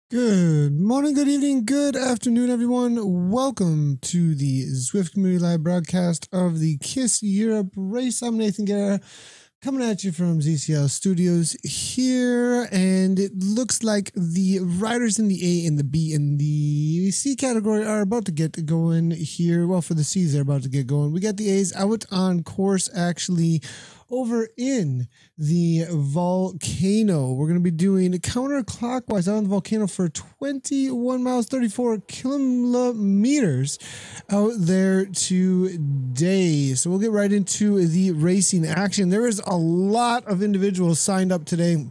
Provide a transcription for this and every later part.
Good morning, good evening, good afternoon, everyone. Welcome to the Zwift Community Live broadcast of the KISS Europe race. I'm Nathan Guerra, coming at you from ZCL Studios here, and it looks like the riders in the A and the B and the C category are about to get going here. Well, for the C's, they're about to get going. We got the A's out on course, actually, over in the volcano. We're going to be doing counterclockwise out on the volcano for 21 miles, 34 kilometers out there today. So we'll get right into the racing action. There is a lot of individuals signed up today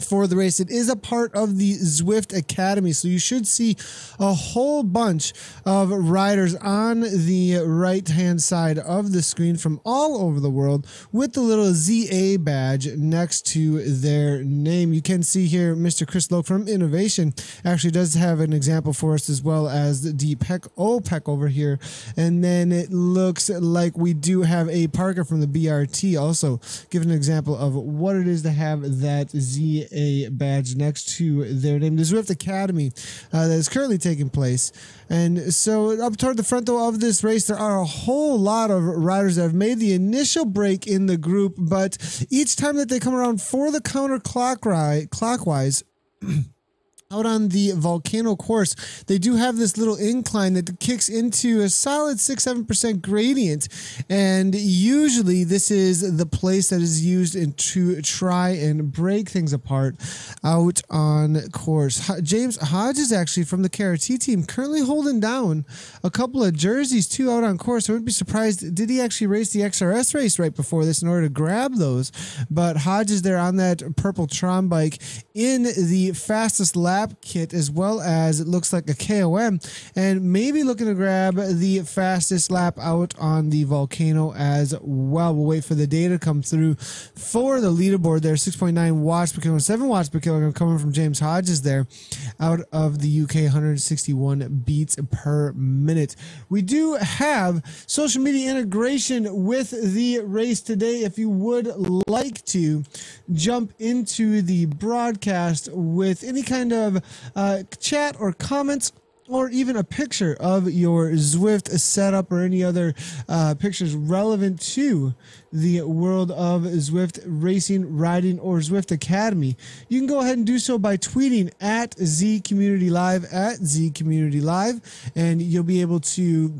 for the race. It is a part of the Zwift Academy, so you should see a whole bunch of riders on the right hand side of the screen from all over the world with the little ZA badge next to their name. You can see here Mr. Chris Lowe from Innovation actually does have an example for us, as well as the OPEC over here. And then it looks like we do have a Parker from the BRT also giving an example of what it is to have that ZA badge next to their name. The Zwift Academy that is currently taking place. And so up toward the front though of this race, there are a whole lot of riders that have made the initial break in the group, but each time that they come around for the counterclockwise out on the volcano course, they do have this little incline that kicks into a solid 6-7% gradient, and usually this is the place that is used to try and break things apart out on course. James Hodges, actually from the KRT team, currently holding down a couple of jerseys too out on course. I wouldn't be surprised, did he actually race the XRS race right before this in order to grab those? But Hodges there on that purple Tron bike in the fastest lap kit, as well as it looks like a KOM, and maybe looking to grab the fastest lap out on the volcano as well. We'll wait for the data to come through for the leaderboard there. 6.9 watts per kilogram, 7 watts per kilogram coming from James Hodges there out of the UK, 161 beats per minute. We do have social media integration with the race today. If you would like to jump into the broadcast with any kind of chat or comments, or even a picture of your Zwift setup or any other pictures relevant to the world of Zwift racing, riding, or Zwift Academy, you can go ahead and do so by tweeting at ZCommunityLive, at ZCommunityLive, and you'll be able to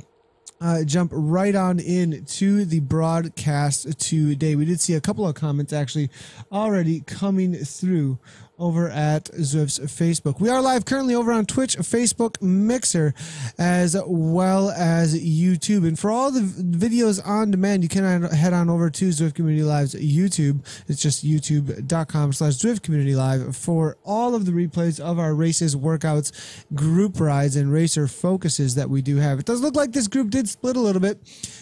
jump right on in to the broadcast today. We did see a couple of comments actually already coming through over at Zwift's Facebook. We are live currently over on Twitch, Facebook, Mixer, as well as YouTube. And for all the videos on demand, you can head on over to Zwift Community Live's YouTube. It's just youtube.com/Zwift Community Live for all of the replays of our races, workouts, group rides, and racer focuses that we do have. It does look like this group did split a little bit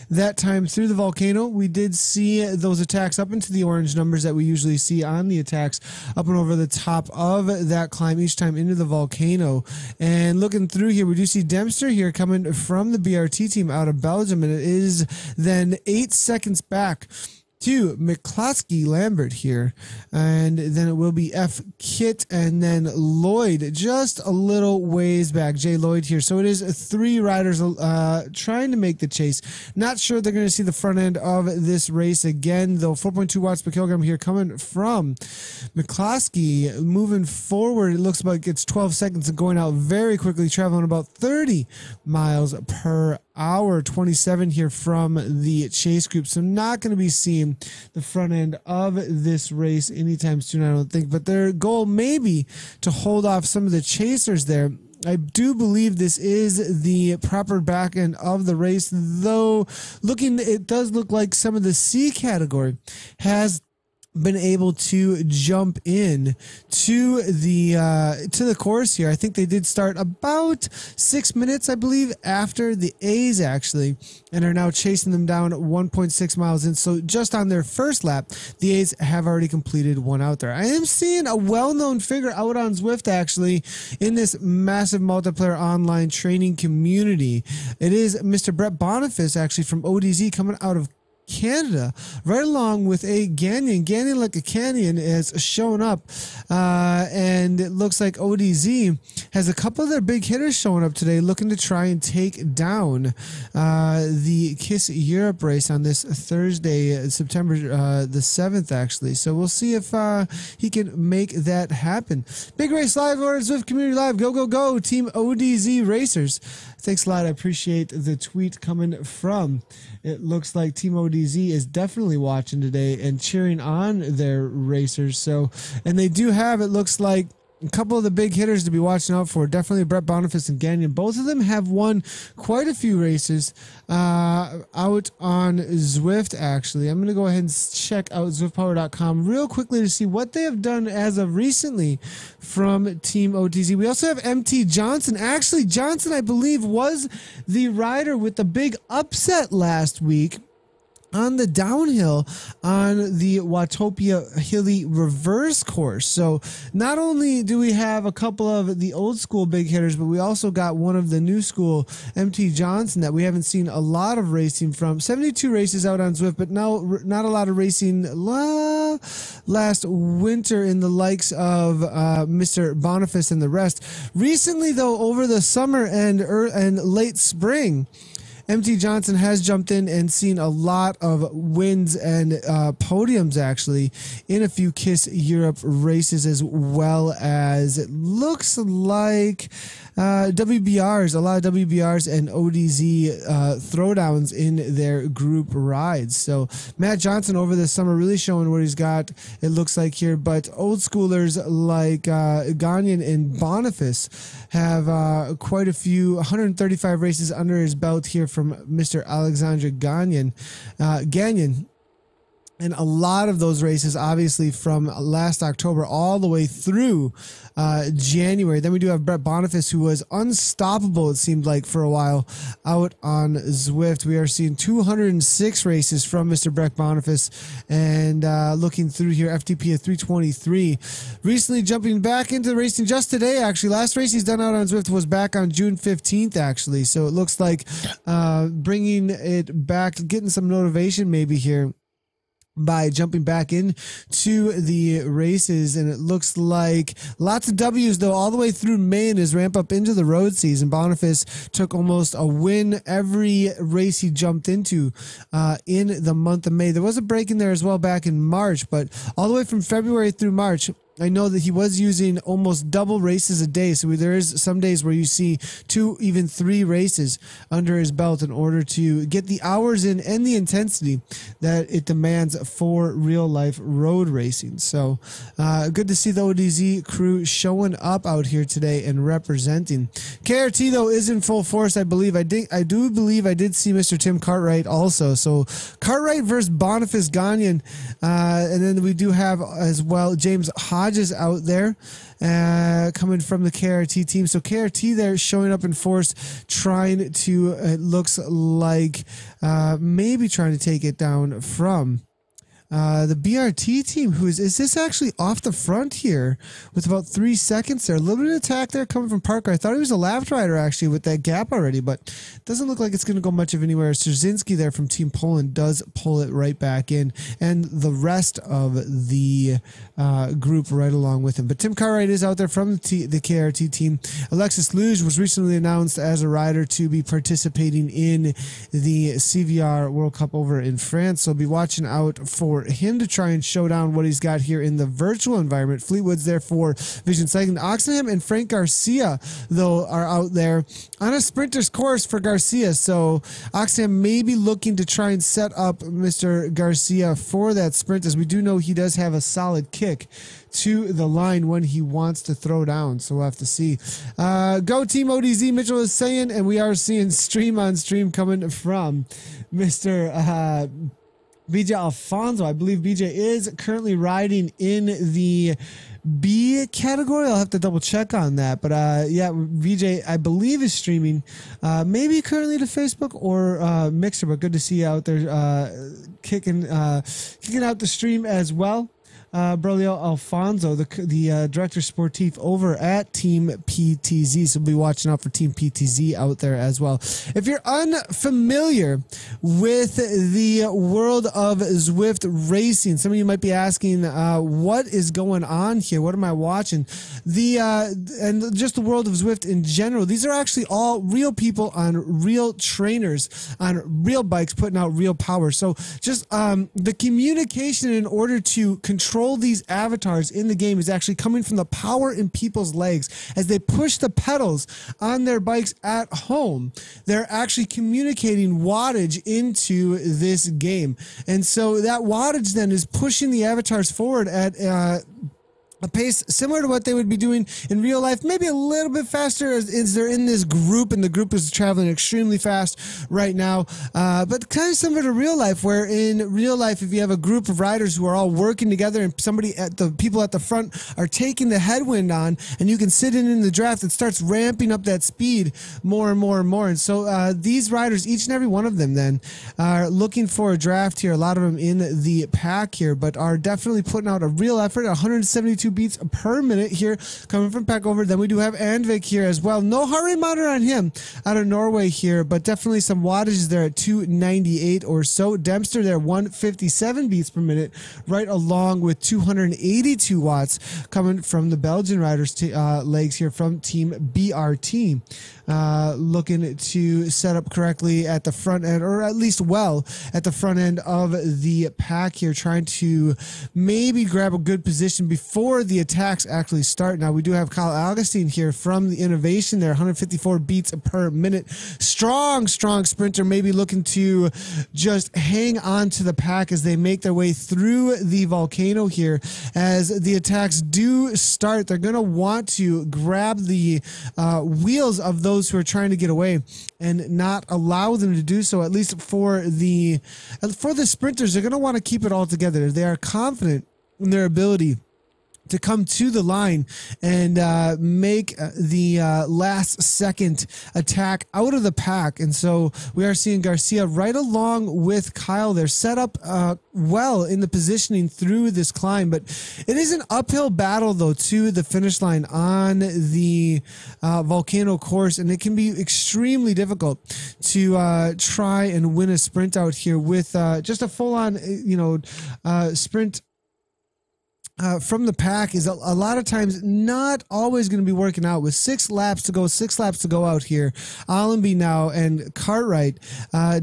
that time through the volcano. We did see those attacks up into the orange numbers that we usually see on the attacks up and over the top of that climb each time into the volcano. And looking through here, we do see Dempster here coming from the BRT team out of Belgium, and it is then 8 seconds back to McCloskey Lambert here, and then it will be F Kit and then Lloyd just a little ways back, Jay Lloyd here. So it is 3 riders trying to make the chase. Not sure they're going to see the front end of this race again though. 4.2 watts per kilogram here coming from McCloskey. Moving forward, it looks like it's 12 seconds and going out very quickly, traveling about 30 miles per hour. 27 here from the chase group, so not going to be seeing the front end of this race anytime soon, I don't think, but their goal may be to hold off some of the chasers there. I do believe this is the proper back end of the race, though it does look like some of the C category has been able to jump in to the course here. I think they did start about 6 minutes, I believe, after the A's actually, and are now chasing them down 1.6 miles in. So just on their first lap, the A's have already completed one out there. I am seeing a well-known figure out on Zwift actually in this massive multiplayer online training community. It is Mr. Brett Boniface actually from ODZ coming out of Canada, right along with a Gagnon. Gagnon like a canyon is showing up, and it looks like ODZ has a couple of their big hitters showing up today, looking to try and take down the KISS Europe race on this Thursday, September the 7th, actually. So we'll see if he can make that happen. Big Race Live or Zwift Community Live. Go, go, go, Team ODZ Racers. Thanks a lot. I appreciate the tweet coming from. It looks like Team ODZ is definitely watching today and cheering on their racers. So, and they do have, it looks like, a couple of the big hitters to be watching out for. Definitely Brett Boniface and Gagnon. Both of them have won quite a few races out on Zwift, actually. I'm going to go ahead and check out ZwiftPower.com real quickly to see what they have done as of recently from Team OTZ. We also have MT Johnson. Actually, Johnson, I believe, was the rider with the big upset last week on the downhill on the Watopia Hilly reverse course. So not only do we have a couple of the old school big hitters, but we also got one of the new school, MT Johnson, that we haven't seen a lot of racing from. 72 races out on Zwift, but now not a lot of racing last winter in the likes of Mr. Boniface and the rest. Recently, though, over the summer and late spring, MT Johnson has jumped in and seen a lot of wins and podiums, actually, in a few KISS Europe races, as well as it looks like WBRs, a lot of WBRs and ODZ throwdowns in their group rides. So Matt Johnson over the summer really showing what he's got, it looks like here. But old schoolers like Gagnon and Boniface have quite a few, 135 races under his belt here from Mr. Alexandre Gagnon. And a lot of those races, obviously, from last October all the way through January. Then we do have Brett Boniface, who was unstoppable, it seemed like, for a while out on Zwift. We are seeing 206 races from Mr. Brett Boniface. And looking through here, FTP at 323. Recently jumping back into the racing just today, actually. Last race he's done out on Zwift was back on June 15th, actually. So it looks like bringing it back, getting some motivation maybe here by jumping back into the races. And it looks like lots of W's, though, all the way through May in his ramp up into the road season. Boniface took almost a win every race he jumped into in the month of May. There was a break in there as well back in March, but all the way from February through March, I know that he was using almost double races a day. So there is some days where you see 2, even 3 races under his belt in order to get the hours in and the intensity that it demands for real life road racing. So good to see the ODZ crew showing up out here today and representing. KRT, though, is in full force, I believe. I do believe I did see Mr. Tim Cartwright also. So Cartwright versus Boniface Gagnon. And then we do have as well James Hodges out there coming from the KRT team. So KRT there showing up in force, trying to, it looks like maybe trying to take it down from the BRT team, who is this actually off the front here with about 3 seconds there. A little bit of attack there coming from Parker. I thought he was a lap rider actually with that gap already, but it doesn't look like it's going to go much of anywhere. Strzezinski there from Team Poland does pull it right back in, and the rest of the group right along with him. But Tim Cartwright is out there from the KRT team. Alexis Luge was recently announced as a rider to be participating in the CVR World Cup over in France. So be watching out for him to try and show down what he's got here in the virtual environment. Fleetwood's there for Vision Cycling. Oxenham and Frank Garcia, though, are out there on a sprinter's course for Garcia. So Oxenham may be looking to try and set up Mr. Garcia for that sprint, as we do know he does have a solid kick to the line when he wants to throw down. So we'll have to see. Go Team ODZ, Mitchell is saying, and we are seeing stream on stream coming from Mr. BJ Alfonso. I believe BJ is currently riding in the B category. I'll have to double check on that. But yeah, BJ, I believe, is streaming maybe currently to Facebook or Mixer, but good to see you out there kicking out the stream as well. Braulio Alfonso, the director sportif over at Team PTZ. So be watching out for Team PTZ out there as well. If you're unfamiliar with the world of Zwift racing. Some of you might be asking, what is going on here? What am I watching? And just the world of Zwift in general. These are actually all real people on real trainers, on real bikes, putting out real power. So just the communication in order to control these avatars in the game is actually coming from the power in people's legs. As they push the pedals on their bikes at home, they're actually communicating wattage into this game. And so that wattage then is pushing the avatars forward at a pace similar to what they would be doing in real life, maybe a little bit faster as they're in this group, and the group is traveling extremely fast right now. But kind of similar to real life, where in real life, if you have a group of riders who are all working together and people at the front are taking the headwind on, and you can sit in the draft, it starts ramping up that speed more and more and more. And so these riders, each and every one of them then, are looking for a draft here. A lot of them in the pack here, but are definitely putting out a real effort. 172 beats per minute here coming from Peckover. Then we do have Andvik here as well. No hurry monitor on him out of Norway here, but definitely some wattages there at 298 or so. Dempster there 157 beats per minute, right along with 282 watts coming from the Belgian riders' legs here from Team BRT. Looking to set up correctly at the front end, or at least well at the front end of the pack here, trying to maybe grab a good position before the attacks actually start. Now we do have Kyle Augustine here from the Innovation there, 154 beats per minute. Strong sprinter, maybe looking to just hang on to the pack as they make their way through the volcano here. As the attacks do start, they're going to want to grab the wheels of those who are trying to get away and not allow them to do so. At least for the sprinters, they're going to want to keep it all together. They are confident in their ability to come to the line and make the last second attack out of the pack. And so we are seeing Garcia right along with Kyle there, set up well in the positioning through this climb. But it is an uphill battle, though, to the finish line on the volcano course, and it can be extremely difficult to try and win a sprint out here with just a full-on sprint from the pack is a lot of times not always going to be working out. With 6 laps to go out here. Allenby now and Cartwright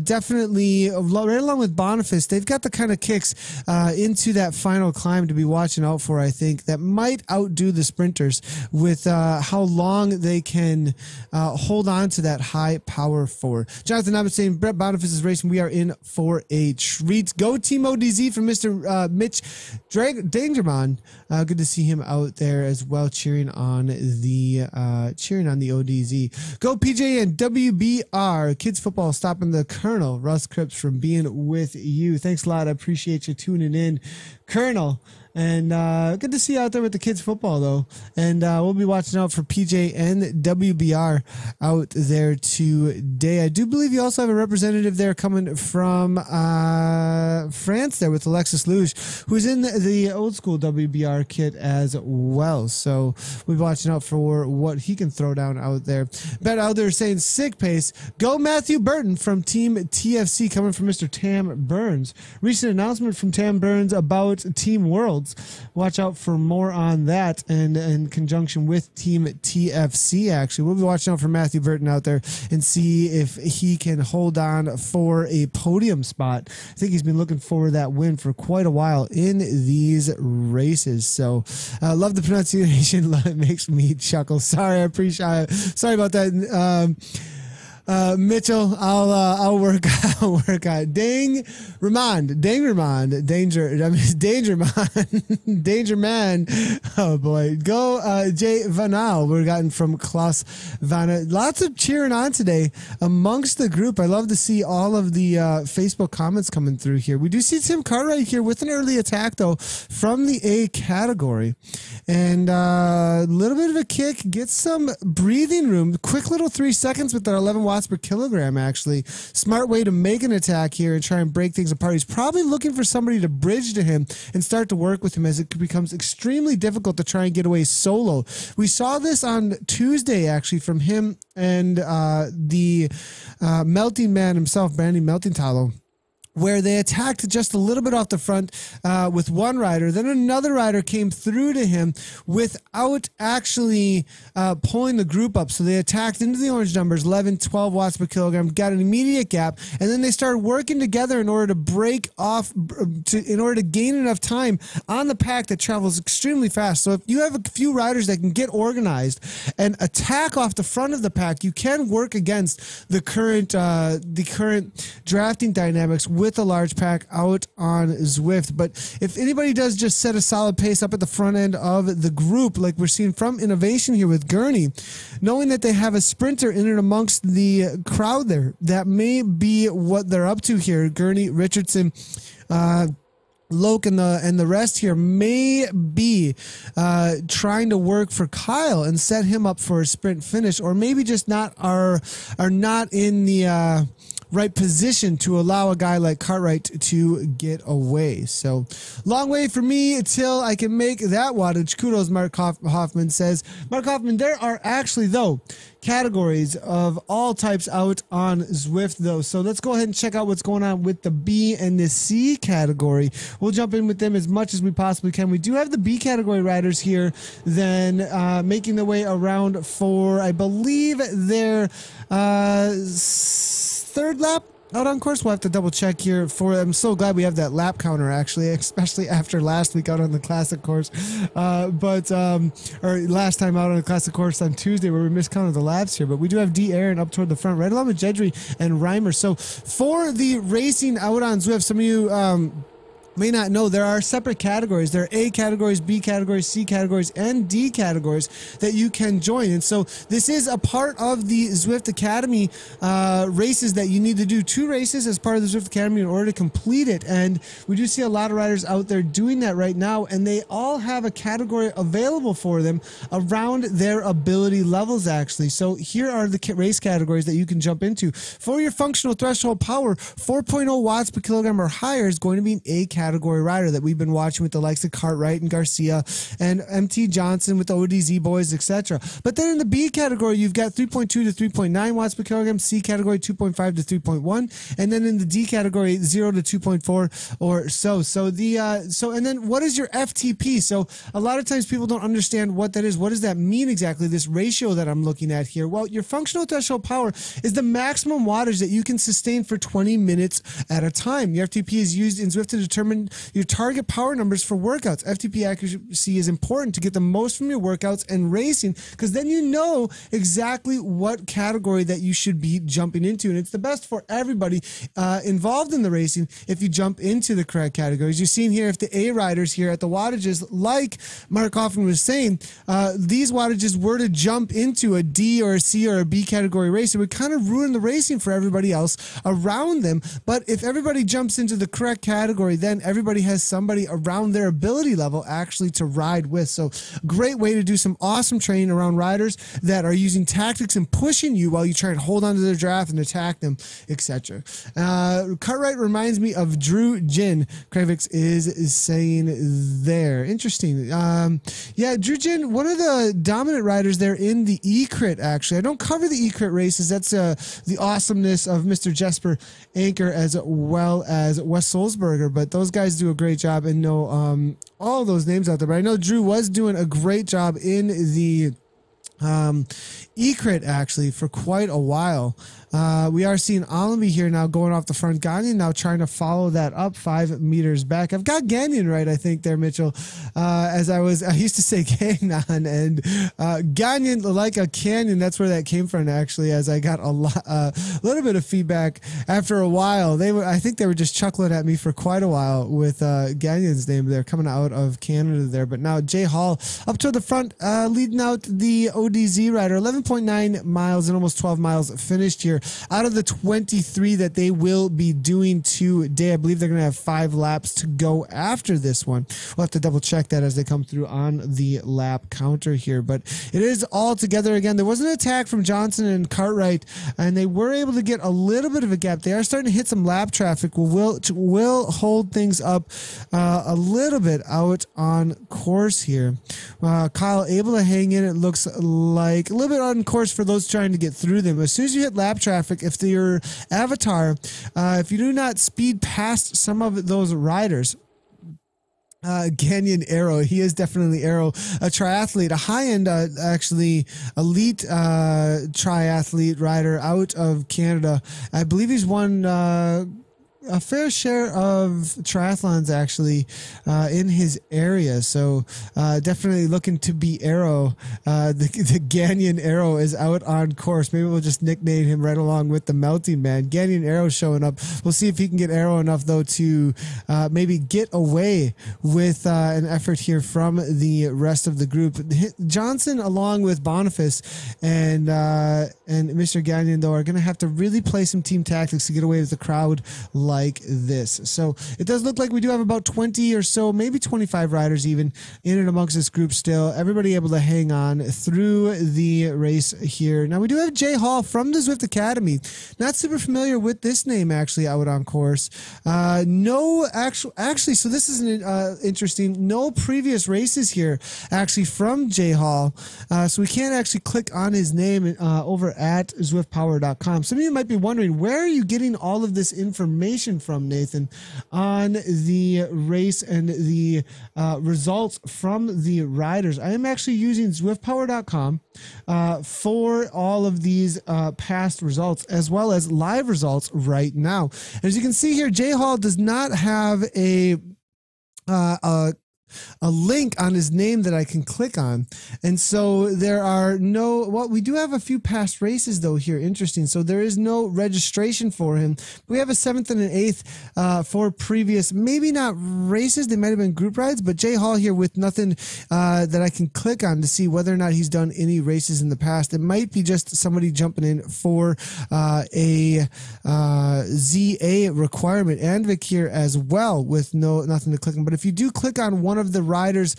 definitely right along with Boniface. They've got the kind of kicks into that final climb to be watching out for, I think, that might outdo the sprinters with how long they can hold on to that high power forward. Jonathan, I'm saying Brett Boniface is racing. We are in for a treat. Go Team ODZ from Mr. Mitch Dangerman. Good to see him out there as well, cheering on the ODZ. Go PJ and WBR Kids Football, stopping the Colonel Russ Cripps from being with you. Thanks a lot. I appreciate you tuning in, Colonel. And good to see you out there with the kids football, though. And we'll be watching out for PJ and WBR out there today. I do believe you also have a representative there coming from France there with Alexis Luge, who's in the old school WBR kit as well. So we'll be watching out for what he can throw down out there. Bet out there saying sick pace. Go Matthew Burton from Team TFC, coming from Mr. Tam Burns. Recent announcement from Tam Burns about Team Worlds. Watch out for more on that, and in conjunction with Team TFC, actually. We'll be watching out for Matthew Burton out there and see if he can hold on for a podium spot. I think he's been looking for that win for quite a while in these races. So love the pronunciation. It makes me chuckle. Sorry, I appreciate. Sorry about that. Mitchell, I'll work out. Danger man. Oh boy, go Jay Vanal. We're gotten from Klaus Vanna. Lots of cheering on today amongst the group. I love to see all of the Facebook comments coming through here. We do see Tim Cartwright here with an early attack though from the A category, and a little bit of a kick, get some breathing room. Quick little 3 seconds with that 11 watts per kilogram, actually. Smart way to make an attack here and try and break things apart. He's probably looking for somebody to bridge to him and start to work with him, as it becomes extremely difficult to try and get away solo. We saw this on Tuesday, actually, from him and the Melting Man himself, Brandy Melting-Talo, where they attacked just a little bit off the front with one rider. Then another rider came through to him without actually pulling the group up. So they attacked into the orange numbers, 11, 12 watts per kilogram, got an immediate gap, and then they started working together in order to break off, in order to gain enough time on the pack that travels extremely fast. So if you have a few riders that can get organized and attack off the front of the pack, you can work against the current drafting dynamics with a large pack out on Zwift. But if anybody does just set a solid pace up at the front end of the group, like we're seeing from Innovation here with Gurney, knowing that they have a sprinter in and amongst the crowd there, that may be what they're up to here. Gurney, Richardson, Loke and the rest here may be trying to work for Kyle and set him up for a sprint finish, or maybe just are not in the right position to allow a guy like Cartwright to get away. So long way for me until I can make that wattage. Kudos, Mark Hoffman says. Mark Hoffman, there are actually, though, categories of all types out on Zwift, though. So let's go ahead and check out what's going on with the B and the C category. We'll jump in with them as much as we possibly can. We do have the B category riders here then making their way around for, I believe, their third lap out on course. We'll have to double check here I'm so glad we have that lap counter, actually, especially after last week out on the classic course, or last time out on the classic course on Tuesday, where we miscounted the laps here. But we do have D. Aaron up toward the front, right along with Jedry and Reimer. So for the racing out on Zwift, some of you may not know, there are separate categories. There are A categories, B categories, C categories, and D categories that you can join. And so this is a part of the Zwift Academy races that you need to do 2 races as part of the Zwift Academy in order to complete it. And we do see a lot of riders out there doing that right now, and they all have a category available for them around their ability levels, actually. So here are the race categories that you can jump into. For your functional threshold power, 4.0 watts per kilogram or higher is going to be an A category rider that we've been watching with the likes of Cartwright and Garcia and MT Johnson with the ODZ boys, etc. But then in the B category, you've got 3.2 to 3.9 watts per kilogram, C category 2.5 to 3.1, and then in the D category 0 to 2.4 or so. And then what is your FTP? So a lot of times people don't understand what that is. What does that mean exactly, this ratio that I'm looking at here? Well, your functional threshold power is the maximum wattage that you can sustain for 20 minutes at a time. Your FTP is used in Zwift to determine your target power numbers for workouts. FTP accuracy is important to get the most from your workouts and racing, because then you know exactly what category that you should be jumping into. And it's the best for everybody involved in the racing if you jump into the correct categories. You're seeing here, if the A riders here at the wattages, like Mark Hoffman was saying, these wattages were to jump into a D or a C or a B category race, it would kind of ruin the racing for everybody else around them. But if everybody jumps into the correct category, then everybody has somebody around their ability level actually to ride with. So great way to do some awesome training around riders that are using tactics and pushing you while you try and hold on to their draft and attack them, etc. Cartwright reminds me of Drew Jin, Kravix is saying there. Interesting. Yeah, Drew Jin, one of the dominant riders there in the E-Crit, actually. I don't cover the E-Crit races. That's the awesomeness of Mr. Jesper Anker as well as Wes Solzberger, but those guys do a great job and know all those names out there. But I know Drew was doing a great job in the E-Crit, actually, for quite a while. We are seeing Allenby here now going off the front. Gagnon now trying to follow that up 5 meters back. I've got Gagnon right, I think, there, Mitchell. I used to say Gagnon, and Gagnon, like a canyon, that's where that came from, actually, as I got a little bit of feedback after a while. I think they were just chuckling at me for quite a while with Gagnon's name there, coming out of Canada there. But now Jay Hall up to the front, leading out the ODZ rider, 11.9 miles and almost 12 miles finished here out of the 23 that they will be doing today. I believe they're going to have 5 laps to go after this one. We'll have to double check that as they come through on the lap counter here, but it is all together again. There was an attack from Johnson and Cartwright, and they were able to get a little bit of a gap. They are starting to hit some lap traffic. Will hold things up a little bit out on course here. Kyle able to hang in. It looks like a little bit on course for those trying to get through them. As soon as you hit lap traffic, if your avatar, if you do not speed past some of those riders, Canyon Arrow, he is definitely Arrow, a triathlete, a high-end, actually elite triathlete rider out of Canada. I believe he's won a fair share of triathlons actually in his area, so definitely looking to be Arrow. The Canyon Arrow is out on course. Maybe we'll just nickname him right along with the Melting Man. Canyon Arrow showing up. We'll see if he can get Arrow enough though to maybe get away with an effort here from the rest of the group. Johnson along with Boniface and Mr. Gagnon though are going to have to really play some team tactics to get away with the crowd like this. So it does look like we do have about 20 or so, maybe 25 riders even in and amongst this group still. Everybody able to hang on through the race here. Now we do have Jay Hall from the Zwift Academy. Not super familiar with this name actually out on course. Actually, so this is an interesting, no previous races here actually from Jay Hall. So we can't actually click on his name over at zwiftpower.com. Some of you might be wondering, where are you getting all of this information from, Nathan, on the race and the results from the riders? I am actually using zwiftpower.com for all of these past results as well as live results right now. As you can see here, Jay Hall does not have a link on his name that I can click on, and so there are no, well, we do have a few past races though here. Interesting. So there is no registration for him. We have a 7th and an 8th for previous, maybe not races, they might have been group rides, but Jay Hall here with nothing that I can click on to see whether or not he's done any races in the past. It might be just somebody jumping in for a ZA requirement. Anvik here as well with nothing to click on. But if you do click on one of the riders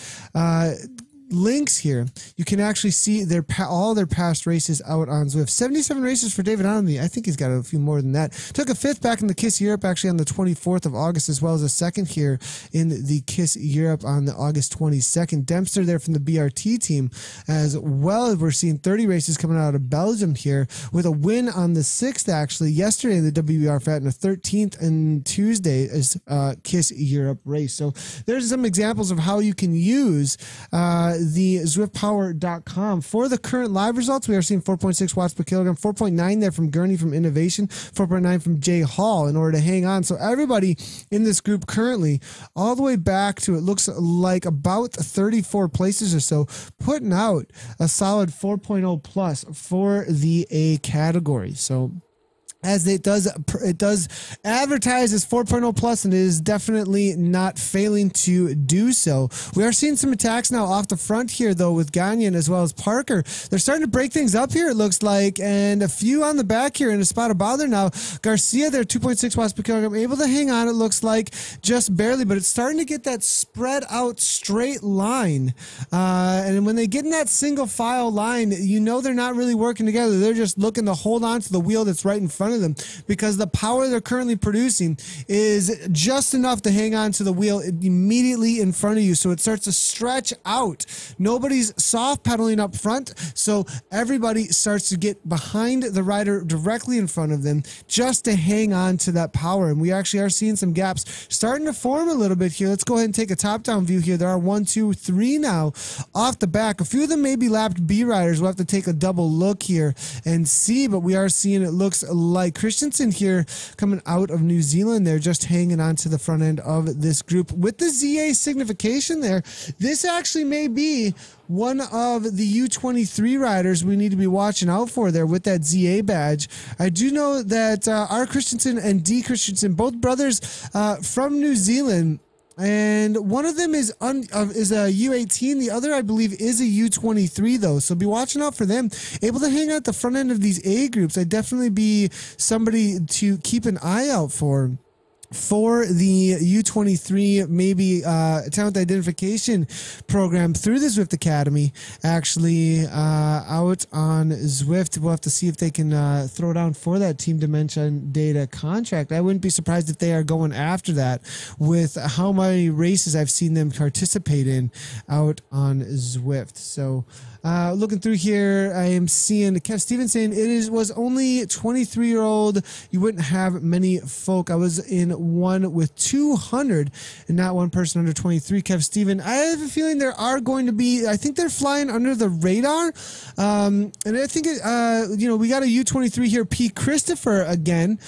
links here, you can actually see all their past races out on Zwift. 77 races for David Onley. I think he's got a few more than that. Took a 5th back in the KISS Europe actually on the 24th of August, as well as a 2nd here in the KISS Europe on the August 22nd. Dempster there from the BRT team as well. We're seeing 30 races coming out of Belgium here with a win on the 6th actually yesterday in the WBR Fat, and the 13th and Tuesday is KISS Europe race. So there's some examples of how you can use the zwiftpower.com. For the current live results, we are seeing 4.6 watts per kilogram, 4.9 there from Gurney from Innovation, 4.9 from Jay Hall in order to hang on. So everybody in this group currently, all the way back to, it looks like about 34 places or so, putting out a solid 4.0 plus for the A category. So as it does advertise as 4.0 plus, and it is definitely not failing to do so. We are seeing some attacks now off the front here though with Gagnon as well as Parker. They're starting to break things up here, it looks like, and a few on the back here in a spot of bother now. Garcia there, 2.6 watts per kilogram, able to hang on, it looks like, just barely, but it's starting to get that spread out straight line, and when they get in that single file line, you know they're not really working together. They're just looking to hold on to the wheel that's right in front of them, because the power they're currently producing is just enough to hang on to the wheel immediately in front of you, so it starts to stretch out. Nobody's soft pedaling up front, so everybody starts to get behind the rider directly in front of them just to hang on to that power. And we actually are seeing some gaps starting to form a little bit here. Let's go ahead and take a top-down view here. There are 1, 2, 3 now off the back. A few of them may be lapped B riders. We'll have to take a double look here and see, but we are seeing, it looks like Christensen here coming out of New Zealand there, just hanging on to the front end of this group with the ZA signification there. This actually may be one of the U23 riders we need to be watching out for there with that ZA badge. I do know that R. Christensen and D. Christensen, both brothers from New Zealand, And one of them is a U18. The other, I believe, is a U23, though. So be watching out for them. Able to hang out at the front end of these A groups. I'd definitely be somebody to keep an eye out for the U23, maybe talent identification program through the Zwift Academy, actually out on Zwift. We'll have to see if they can throw down for that team dimension data contract. I wouldn't be surprised if they are going after that with how many races I've seen them participate in out on Zwift. So looking through here, I am seeing Kev Stevens saying was only 23-year-old. You wouldn't have many folk. I was in one with 200 and not one person under 23. Kev Steven, I have a feeling there are going to be, I think they're flying under the radar. And I think, we got a U23 here, P. Christopher again,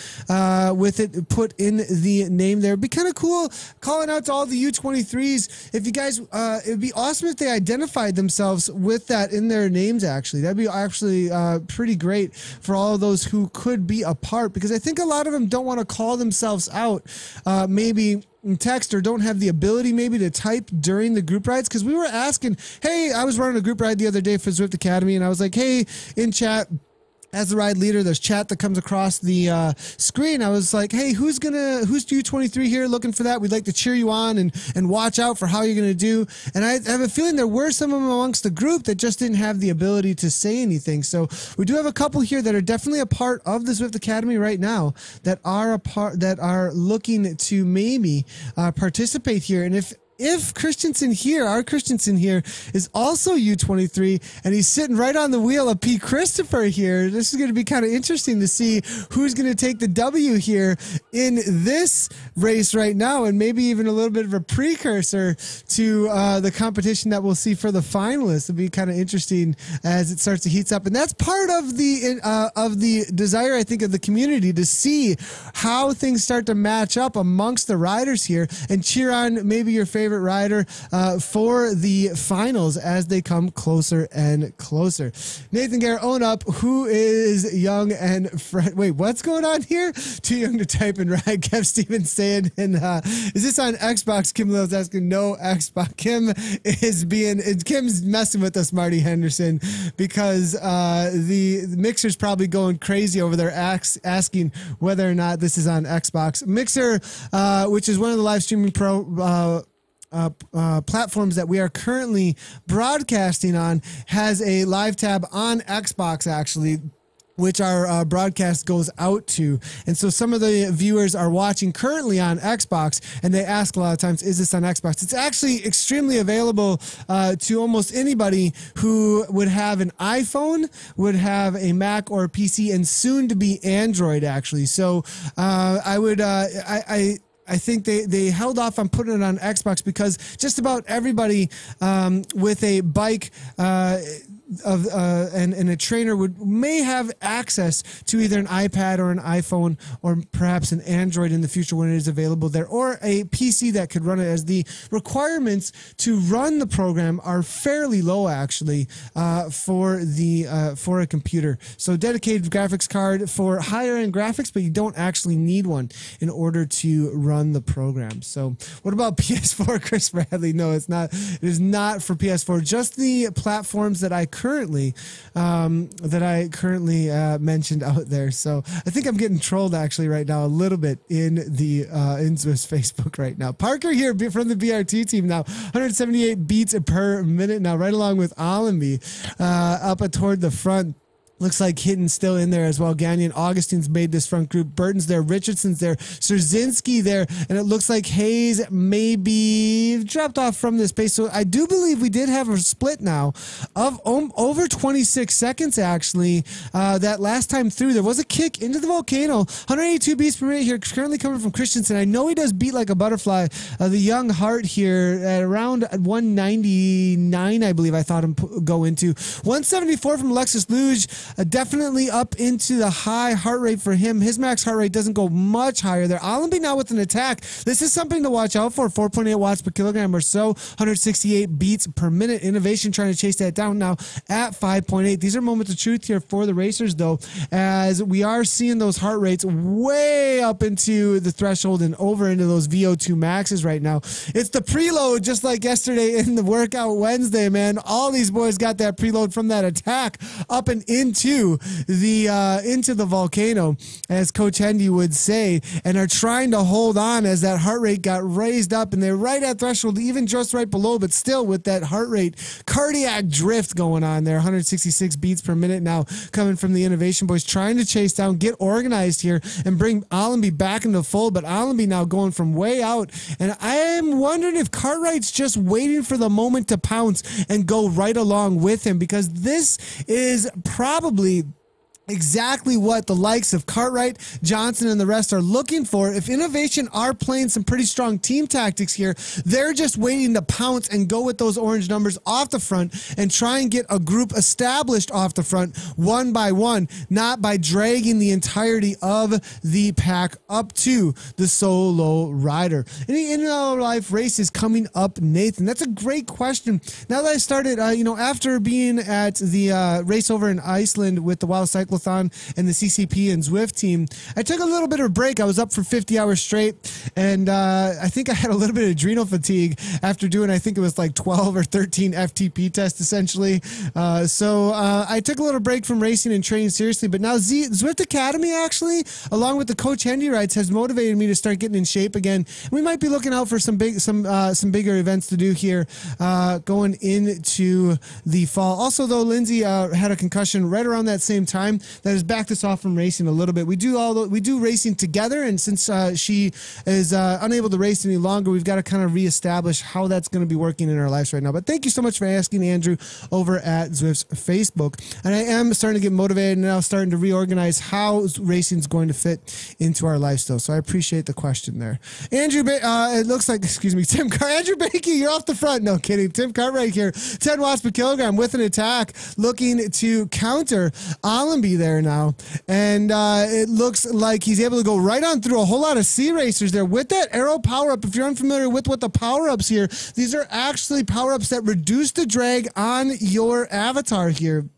with it put in the name there. It'd be kind of cool calling out to all the U23s. If you guys, it'd be awesome if they identified themselves with that in their names, actually. That'd be actually pretty great for all of those who could be a part, because I think a lot of them don't want to call themselves out, maybe in text, or don't have the ability maybe to type during the group rides. Because we were asking, hey, I was running a group ride the other day for Zwift Academy, and I was like, hey, in chat, as the ride leader, there's chat that comes across the screen. I was like, hey, who's U23 here looking for that? We'd like to cheer you on and watch out for how you're going to do. And I have a feeling there were some of them amongst the group that just didn't have the ability to say anything. So we do have a couple here that are definitely a part of the Zwift Academy right now that are looking to maybe participate here. And if Christensen here, our Christensen here, is also U23, and he's sitting right on the wheel of P. Christopher here, this is going to be kind of interesting to see who's going to take the W here in this race right now, and maybe even a little bit of a precursor to the competition that we'll see for the finalists. It'll be kind of interesting as it starts to heat up, and that's part of the desire, I think, of the community, to see how things start to match up amongst the riders here and cheer on maybe your favorite rider for the finals as they come closer and closer. Nathan Garrett, own up, who is young and wait, what's going on here? Too young to type and ride, Kev Stevens saying. And is this on Xbox? Kim Lill's asking, no Xbox. Kim's messing with us, Marty Henderson, because the Mixer's probably going crazy over there asking whether or not this is on Xbox. Mixer, which is one of the live streaming platforms that we are currently broadcasting on, has a live tab on Xbox, actually, which our broadcast goes out to. And so some of the viewers are watching currently on Xbox, and they ask a lot of times, is this on Xbox? It's actually extremely available to almost anybody who would have an iPhone, would have a Mac or a PC, and soon to be Android, actually. So I think they held off on putting it on Xbox because just about everybody with a bike and a trainer may have access to either an iPad or an iPhone or perhaps an Android in the future when it is available there, or a PC that could run it, as the requirements to run the program are fairly low, actually, for a computer. So dedicated graphics card for higher end graphics, but you don't actually need one in order to run the program. So what about PS4, Chris Bradley? No, it's not. It is not for PS4. Just the platforms that I currently mentioned out there. So I think I'm getting trolled actually right now a little bit in the in Zwift's Facebook right now. Parker here from the BRT team now, 178 beats per minute now, right along with Allenby up toward the front. Looks like Hidden still in there as well. Gagnon, Augustine's made this front group. Burton's there. Richardson's there. Szerzynski there. And it looks like Hayes maybe dropped off from this pace. So I do believe we did have a split now of over 26 seconds, actually. That last time through, there was a kick into the volcano. 182 beats per minute here, currently coming from Christensen. I know he does beat like a butterfly. The young heart here at around 199, I believe I thought him go into. 174 from Alexis Luge. definitely up into the high heart rate for him. His max heart rate doesn't go much higher there. Allenby now with an attack. This is something to watch out for. 4.8 watts per kilogram or so, 168 beats per minute. Innovation trying to chase that down now at 5.8. These are moments of truth here for the racers, though, as we are seeing those heart rates way up into the threshold and over into those VO2 maxes right now. It's the preload, just like yesterday in the workout Wednesday, man. All these boys got that preload from that attack up and into the volcano, as Coach Hendy would say, and are trying to hold on as that heart rate got raised up, and they're right at threshold, even just right below, but still with that heart rate cardiac drift going on there. 166 beats per minute now coming from the Innovation boys, trying to chase down, get organized here, and bring Allenby back into the fold, but Allenby now going from way out, and I am wondering if Cartwright's just waiting for the moment to pounce and go right along with him, because this is probably exactly what the likes of Cartwright, Johnson, and the rest are looking for. If Innovation are playing some pretty strong team tactics here, they're just waiting to pounce and go with those orange numbers off the front and try and get a group established off the front one by one, not by dragging the entirety of the pack up to the solo rider. Any in real life races coming up, Nathan? That's a great question. Now that I started, after being at the race over in Iceland with the Wild Cyclothon and the CCP and Zwift team, I took a little bit of a break. I was up for 50 hours straight, and I think I had a little bit of adrenal fatigue after doing, I think it was like 12 or 13 FTP tests essentially. So I took a little break from racing and training seriously, but now Zwift Academy actually, along with the Coach Hendy rides, has motivated me to start getting in shape again. We might be looking out for some bigger events to do here going into the fall. Also, though, Lindsay had a concussion right around that same time. That has backed us off from racing a little bit. We do racing together, and since she is unable to race any longer, we've got to kind of reestablish how that's going to be working in our lives right now. But thank you so much for asking, Andrew, over at Zwift's Facebook. And I am starting to get motivated and now starting to reorganize how racing is going to fit into our lifestyle. So I appreciate the question there. Andrew, it looks like, Andrew Bakey, you're off the front. No kidding. Tim Cartwright here, 10 watts per kilogram with an attack, looking to counter Allenby there now, and it looks like he's able to go right on through a whole lot of C racers there with that arrow power up. If you're unfamiliar with what the power ups here, these are actually power ups that reduce the drag on your avatar here.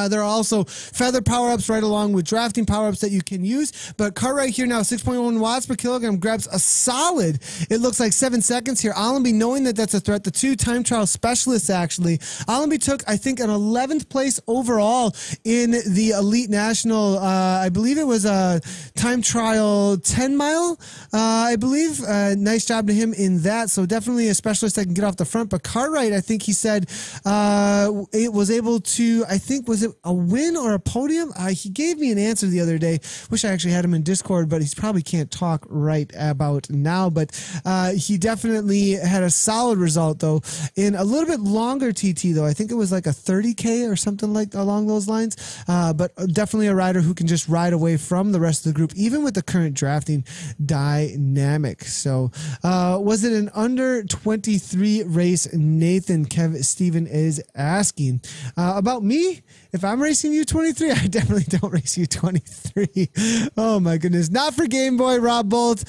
There are also feather power-ups right along with drafting power-ups that you can use. But Cartwright here now, 6.1 watts per kilogram, grabs a solid, it looks like 7 seconds here. Allenby, knowing that that's a threat, the two time trial specialists actually. Allenby took, I think, an 11th place overall in the Elite National. I believe it was a time trial 10 mile, I believe. Nice job to him in that. So definitely a specialist that can get off the front. But Cartwright, I think he said it was able to, I think, was it a win or a podium? He gave me an answer the other day. Wish I actually had him in Discord, but he probably can't talk right about now. But he definitely had a solid result, though, in a little bit longer TT, though. I think it was like a 30K or something like along those lines. But definitely a rider who can just ride away from the rest of the group, even with the current drafting dynamic. So was it an under 23 race, Nathan? Steven is asking. About me, if I'm racing U23, I definitely don't race U23. Oh my goodness. Not for Game Boy, Rob Bolt.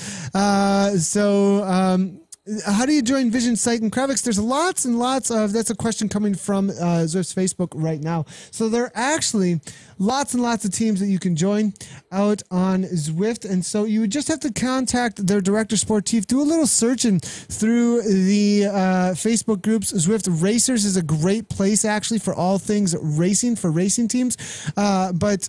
How do you join Vision Sight and Kravix? There's lots and lots of, that's a question coming from Zwift's Facebook right now. So there are actually lots and lots of teams that you can join out on Zwift. And so you would just have to contact their director sportif, do a little searching through the Facebook groups. Zwift Racers is a great place actually for all things racing, for racing teams. But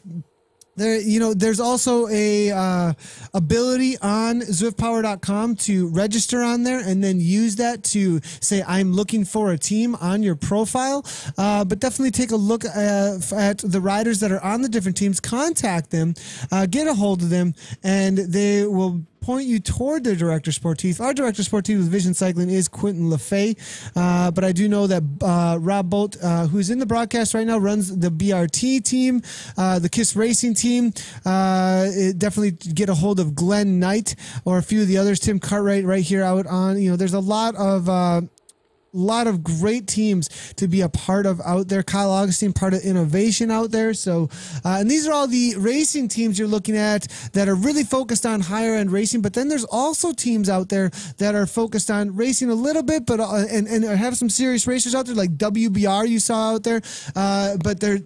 there, there's also a ability on ZwiftPower.com to register on there and then use that to say, I'm looking for a team on your profile. But definitely take a look at the riders that are on the different teams, contact them, get a hold of them, and they will point you toward their director sportif. Our director sportif with Vision Cycling is Quentin LaFay, but I do know that Rob Bolt, who's in the broadcast right now, runs the BRT team, the KISS Racing team. Definitely get a hold of Glenn Knight or a few of the others. Tim Cartwright right here out on, there's a lot of lot of great teams to be a part of out there. Kyle Augustine, part of innovation out there. So, and these are all the racing teams you're looking at that are really focused on higher end racing. But then there's also teams out there that are focused on racing a little bit, but and have some serious racers out there like WBR you saw out there. But there,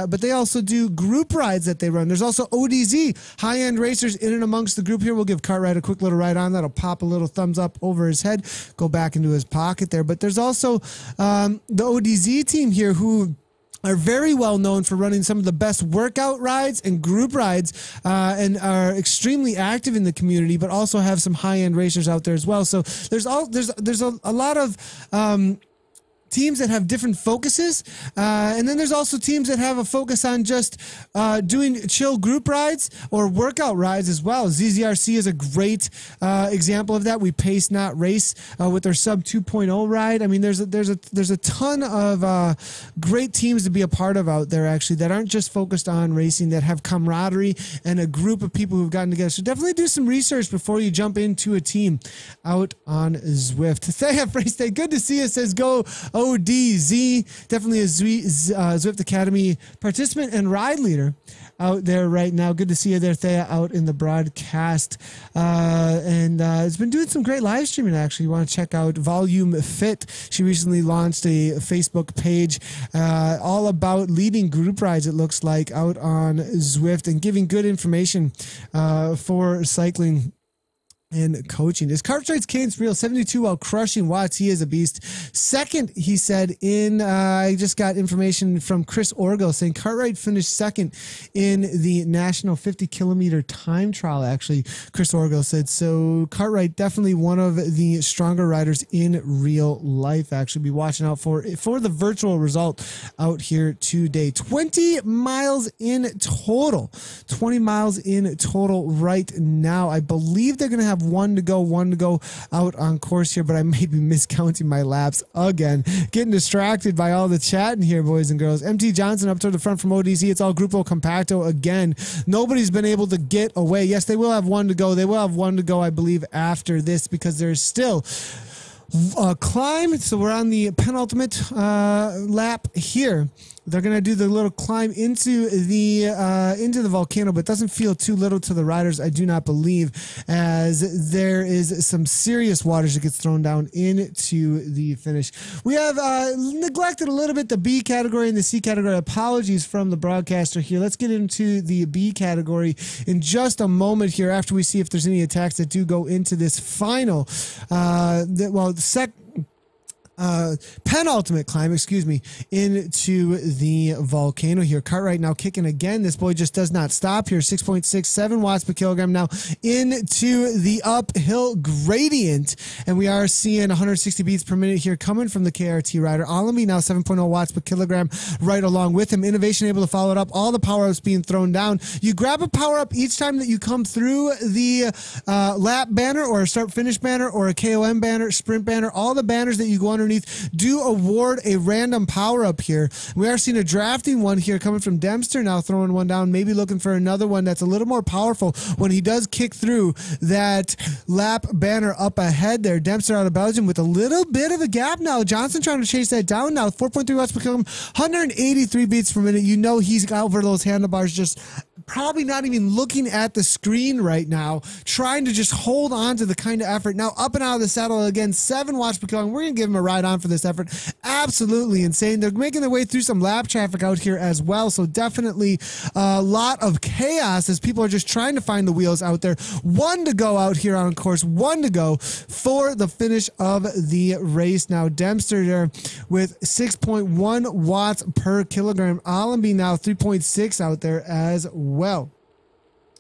but they also do group rides that they run. There's also ODZ, high end racers in and amongst the group here. We'll give Cartwright a quick little ride on. That'll pop a little thumbs up over his head, go back into his pocket there. But there's also the ODZ team here who are very well known for running some of the best workout rides and group rides, and are extremely active in the community, but also have some high-end racers out there as well. So there's a lot of teams that have different focuses, and then there's also teams that have a focus on just doing chill group rides or workout rides as well. ZZRC is a great example of that. We pace not race with their sub 2.0 ride. I mean, there's a ton of great teams to be a part of out there actually that aren't just focused on racing, that have camaraderie and a group of people who've gotten together. So definitely do some research before you jump into a team out on Zwift. Thea Freestay, good to see you, says go ODZ, definitely a Zwift Academy participant and ride leader out there right now. Good to see you there, Thea, out in the broadcast. And it's been doing some great live streaming, actually. You want to check out Volume Fit. She recently launched a Facebook page all about leading group rides, it looks like, out on Zwift and giving good information for cycling and coaching. Is Cartwright's cadence real? 72 while crushing watts. He is a beast. Second, he said I just got information from Chris Orgo saying Cartwright finished second in the national 50 kilometer time trial. Actually, Chris Orgo said, so Cartwright definitely one of the stronger riders in real life. Actually, be watching out for the virtual result out here today. 20 miles in total. 20 miles in total right now. I believe they're going to have one to go out on course here, but I may be miscounting my laps again. Getting distracted by all the chatting here, boys and girls. MT Johnson up toward the front from ODZ. It's all Grupo Compacto again. Nobody's been able to get away. Yes, they will have one to go. They will have one to go, I believe, after this, because there's still a climb. So we're on the penultimate lap here. They're going to do the little climb into the volcano, but it doesn't feel too little to the riders, I do not believe, as there is some serious waters that gets thrown down into the finish. We have neglected a little bit the B category and the C category. Apologies from the broadcaster here. Let's get into the B category in just a moment here after we see if there's any attacks that do go into this final, penultimate climb, into the volcano here. Cartwright now kicking again. This boy just does not stop here. 6.67 watts per kilogram now into the uphill gradient. And we are seeing 160 beats per minute here coming from the KRT rider. Allenby now 7.0 watts per kilogram right along with him. Innovation able to follow it up. All the power-ups being thrown down. You grab a power-up each time that you come through the lap banner or a start-finish banner or a KOM banner, sprint banner. All the banners that you go underneath do award a random power up here. We are seeing a drafting one here coming from Dempster now, throwing one down, maybe looking for another one that's a little more powerful when he does kick through that lap banner up ahead there. Dempster out of Belgium with a little bit of a gap now. Johnson trying to chase that down now. 4.3 watts per kilogram, 183 beats per minute. You know he's got over those handlebars, just probably not even looking at the screen right now, trying to just hold on to the kind of effort. Now up and out of the saddle again, 7 watts per kilogram. We're going to give him a ride on for this effort. Absolutely insane. They're making their way through some lap traffic out here as well, so definitely a lot of chaos as people are just trying to find the wheels out there. One to go out here on course, one to go for the finish of the race. Now Dempster there with 6.1 watts per kilogram. Allenby now 3.6 out there as well.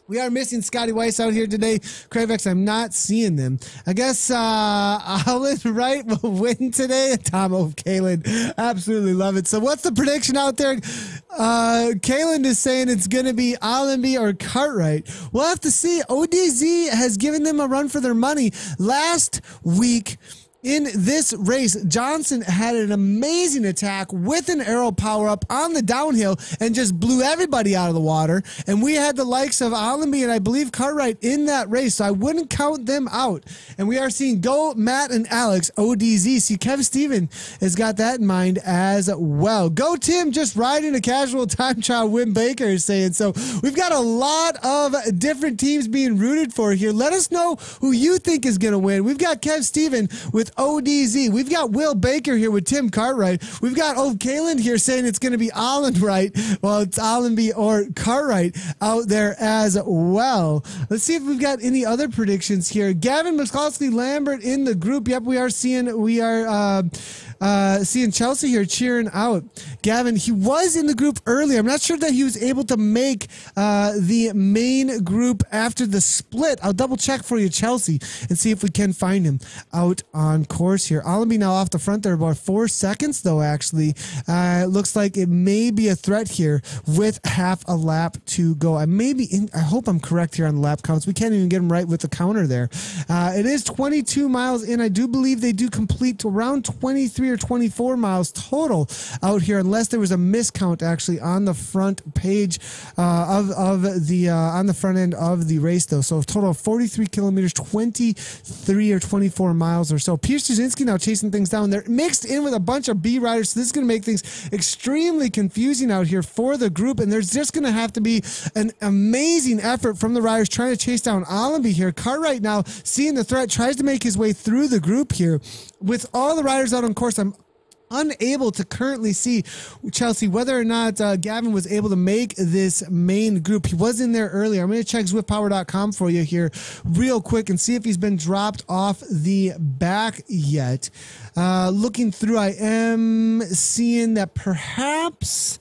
We are missing Scotty Weiss out here today. Kravex, I'm not seeing them. I guess Alan Wright will win today. Tom of Kalen. Absolutely love it. So what's the prediction out there? Kalen is saying it's going to be Allenby or Cartwright. We'll have to see. ODZ has given them a run for their money. Last week, in this race, Johnson had an amazing attack with an aero power-up on the downhill and just blew everybody out of the water. And we had the likes of Allenby and I believe Cartwright in that race, so I wouldn't count them out. And we are seeing Go, Matt, and Alex, ODZ. See, Kev Steven has got that in mind as well. Go, Tim, just riding a casual time trial, Wim Baker is saying. So we've got a lot of different teams being rooted for here. Let us know who you think is going to win. We've got Kev Steven with ODZ. We've got Will Baker here with Tim Cartwright. We've got Ove Kaland here saying it's going to be Allenwright. Well, it's Allenby or Cartwright out there as well. Let's see if we've got any other predictions here. Gavin Miskalski Lambert in the group. Yep, we are seeing Chelsea here cheering out. Gavin, he was in the group earlier. I'm not sure that he was able to make the main group after the split. I'll double check for you, Chelsea, and see if we can find him out on course here. Allenby now off the front there, about 4 seconds though, actually. It looks like it may be a threat here with half a lap to go. I hope I'm correct here on the lap counts. We can't even get them right with the counter there. It is 22 miles in. I do believe they do complete to around 23 or 24 miles total out here, unless there was a miscount actually on the front page on the front end of the race though. So a total of 43 kilometers, 23 or 24 miles or so. Pierce Jasinski now chasing things down. They're mixed in with a bunch of B riders, so this is going to make things extremely confusing out here for the group, and there's just going to have to be an amazing effort from the riders trying to chase down Allenby here. Cartwright now seeing the threat, tries to make his way through the group here. With all the riders out on course, I'm unable to currently see, Chelsea, whether or not Gavin was able to make this main group. He was in there earlier. I'm going to check zwiftpower.com for you here real quick and see if he's been dropped off the back yet. Looking through, I am seeing that perhaps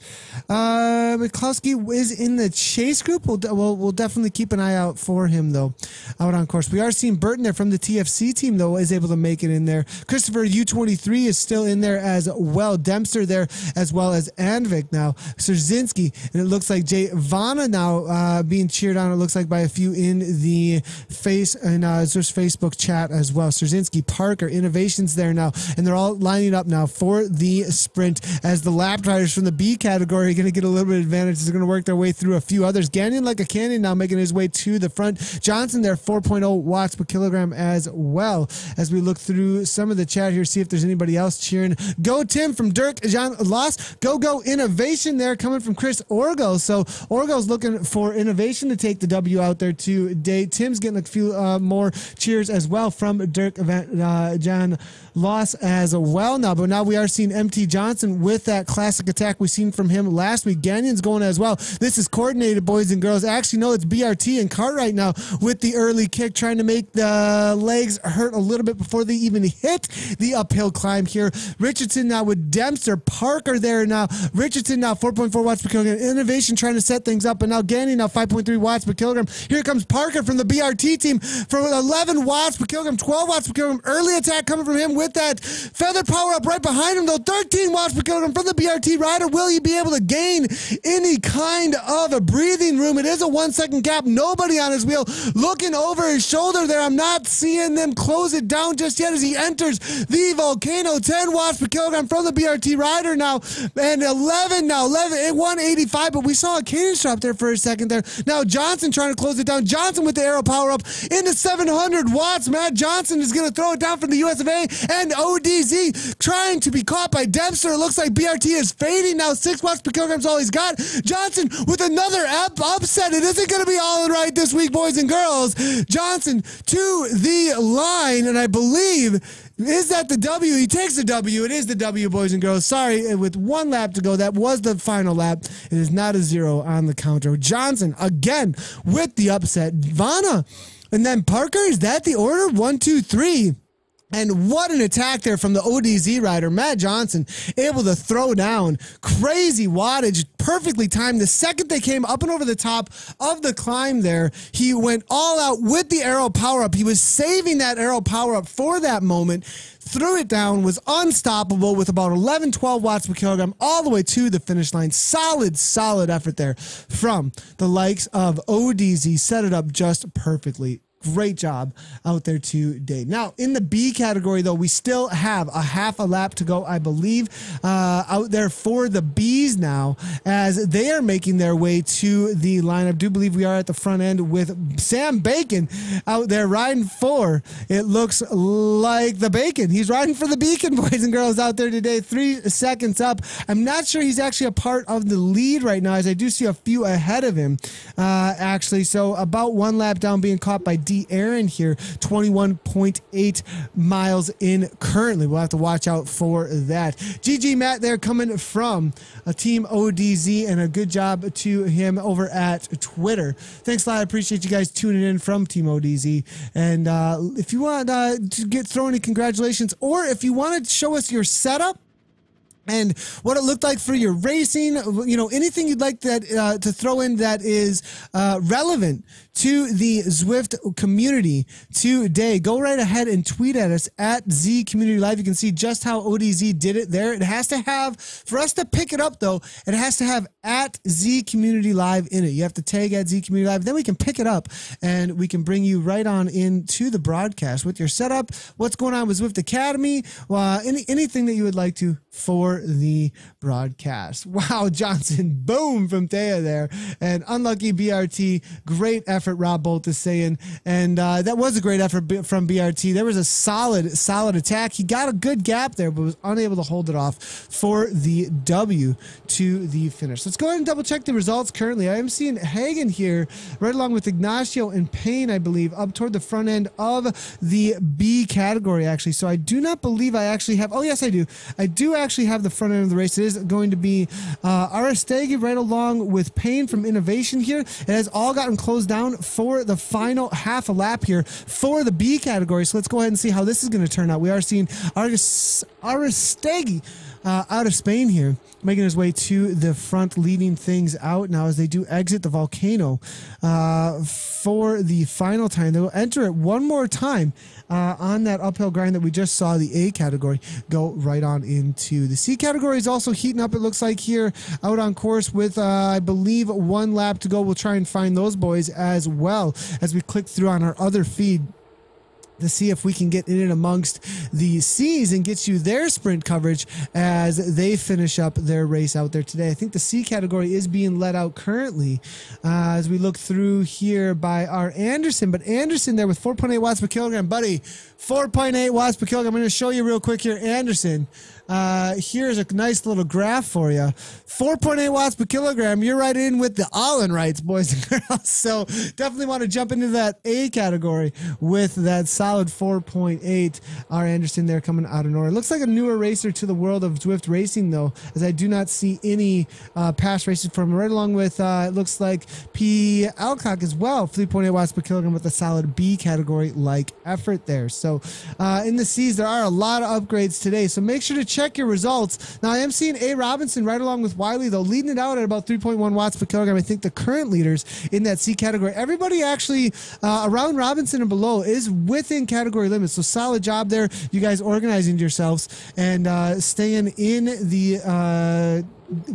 McCluskey is in the chase group. We'll definitely keep an eye out for him, though, out on course. We are seeing Burton there from the TFC team, though, is able to make it in there. Christopher U23 is still in there as well. Dempster there, as well as Anvik now. Szerzynski, and it looks like Jay Vanna now being cheered on, it looks like, by a few in the Zwift's Facebook chat as well. Szerzynski, Parker, Innovations there now, and they're all lining up now for the sprint as the lap drivers from the B category are going to get a little bit of advantage. They're going to work their way through a few others. Gagnon like a canyon now making his way to the front. Johnson there, 4.0 watts per kilogram as well. As we look through some of the chat here, see if there's anybody else cheering. Go Tim from Dirk Jean Loss. Go Innovation there coming from Chris Orgo. So Orgo's looking for Innovation to take the W out there today. Tim's getting a few more cheers as well from Dirk Jean Loss as well now. But now we are seeing MT Johnson with that classic attack we seen from him last week. Gagnon's going as well. This is coordinated, boys and girls. Actually, no, it's BRT and Cartwright now with the early kick, trying to make the legs hurt a little bit before they even hit the uphill climb here. Richardson now with Dempster. Parker there now. Richardson now 4.4 watts per kilogram. Innovation trying to set things up, and now Gagnon now 5.3 watts per kilogram. Here comes Parker from the BRT team for 11 watts per kilogram, 12 watts per kilogram. Early attack coming from him with that feather power up right behind him, though. 13 watts per kilogram from the BRT rider. Will he be able to gain any kind of a breathing room? It is a 1 second gap. Nobody on his wheel. Looking over his shoulder there. I'm not seeing them close it down just yet as he enters the volcano. 10 watts per kilogram from the BRT rider now, and 11 at 185, but we saw a cadence drop there for a second there. Now Johnson trying to close it down. Johnson with the aero power up into 700 watts. Matt Johnson is going to throw it down from the US of A, and ODZ trying to be caught by Dempster. It looks like BRT is fading now. 6 watts per kilogram is all he's got. Johnson with another upset. It isn't going to be all right this week, boys and girls. Johnson to the line, and I believe, is that the W? He takes the W. It is the W, boys and girls. Sorry, with 1 lap to go, that was the final lap. It is not a 0 on the counter. Johnson again with the upset. Vanna, and then Parker. Is that the order? 1, 2, 3. And what an attack there from the ODZ rider. Matt Johnson able to throw down crazy wattage, perfectly timed. The second they came up and over the top of the climb there, he went all out with the aero power up. He was saving that aero power up for that moment. Threw it down, was unstoppable with about 11, 12 watts per kilogram all the way to the finish line. Solid effort there from the likes of ODZ. Set it up just perfectly. Great job out there today. Now, in the B category, though, we still have a half a lap to go, I believe, out there for the Bs now, as they are making their way to the line. I do believe we are at the front end with Sam Bacon out there riding for, it looks like, the Bacon. He's riding for the Beacon, boys and girls, out there today. 3 seconds up. I'm not sure he's actually a part of the lead right now, as I do see a few ahead of him, actually. So about 1 lap down, being caught by D. Aaron here, 21.8 miles in currently. We'll have to watch out for that. GG Matt there coming from a Team ODZ, and a good job to him over at Twitter. Thanks a lot. I appreciate you guys tuning in from Team ODZ. And if you want to throw any congratulations, or if you want to show us your setup and what it looked like for your racing, you know, anything you'd like that to throw in that is relevant to the Zwift community today, go right ahead and tweet at us at Z Community Live. You can see just how ODZ did it there. It has to have, for us to pick it up though, it has to have at Z Community Live in it. You have to tag at Z Community Live, then we can pick it up and we can bring you right on into the broadcast with your setup, what's going on with Zwift Academy, anything that you would like to for the broadcast. Wow, Johnson, boom from Thea there. And unlucky BRT, great effort, Rob Bolt is saying. And that was a great effort from BRT. There was a solid attack. He got a good gap there, but was unable to hold it off for the W to the finish. Let's go ahead and double check the results currently. I am seeing Hagen here, right along with Ignacio and Payne, I believe, up toward the front end of the B category, actually. So I do not believe I actually have, oh yes, I do. I do actually have the front end of the race. It is going to be Aristegi right along with Payne from Innovation here. It has all gotten closed down for the final half a lap here for the B category. So let's go ahead and see how this is going to turn out. We are seeing Aristegi out of Spain here, making his way to the front, leading things out now as they do exit the volcano for the final time. They will enter it one more time on that uphill grind that we just saw the A category go right on into. The C category is also heating up, it looks like, here out on course with, I believe, 1 lap to go. We'll try and find those boys as well as we click through on our other feed to see if we can get in and amongst the C's and get you their sprint coverage as they finish up their race out there today. I think the C category is being let out currently as we look through here by our Anderson, but Anderson there with 4.8 watts per kilogram, buddy, 4.8 watts per kilogram. I'm going to show you real quick here, Anderson. Here's a nice little graph for you. 4.8 watts per kilogram. You're right in with the all-in rights, boys and girls. So definitely want to jump into that A category with that solid 4.8. R. Anderson there coming out of nowhere. Looks like a newer racer to the world of Zwift racing, though, as I do not see any past races from him. Right along with, it looks like P. Alcock as well. 3.8 watts per kilogram with a solid B category-like effort there. So in the C's, there are a lot of upgrades today. So make sure to check your results. Now, I am seeing A. Robinson right along with Wiley, though, leading it out at about 3.1 watts per kilogram. I think the current leaders in that C category, everybody actually around Robinson and below is within category limits. So solid job there, you guys organizing yourselves and staying in the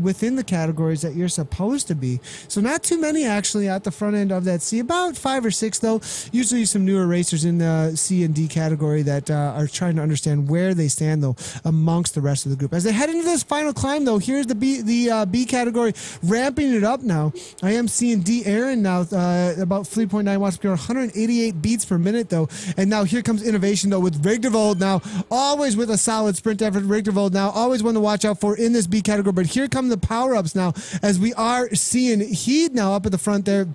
within the categories that you're supposed to be. So not too many actually at the front end of that C, about 5 or 6 though. Usually some newer racers in the C and D category that are trying to understand where they stand though amongst the rest of the group. As they head into this final climb though, here's the B category ramping it up now. I am seeing D. Aaron now about 3.9 watts per kilogram, 188 beats per minute though. And now here comes Innovation though with Rigdervold now, always with a solid sprint effort. Rigdervold now always one to watch out for in this B category, but here come the power-ups now as we are seeing Heed now up at the front there.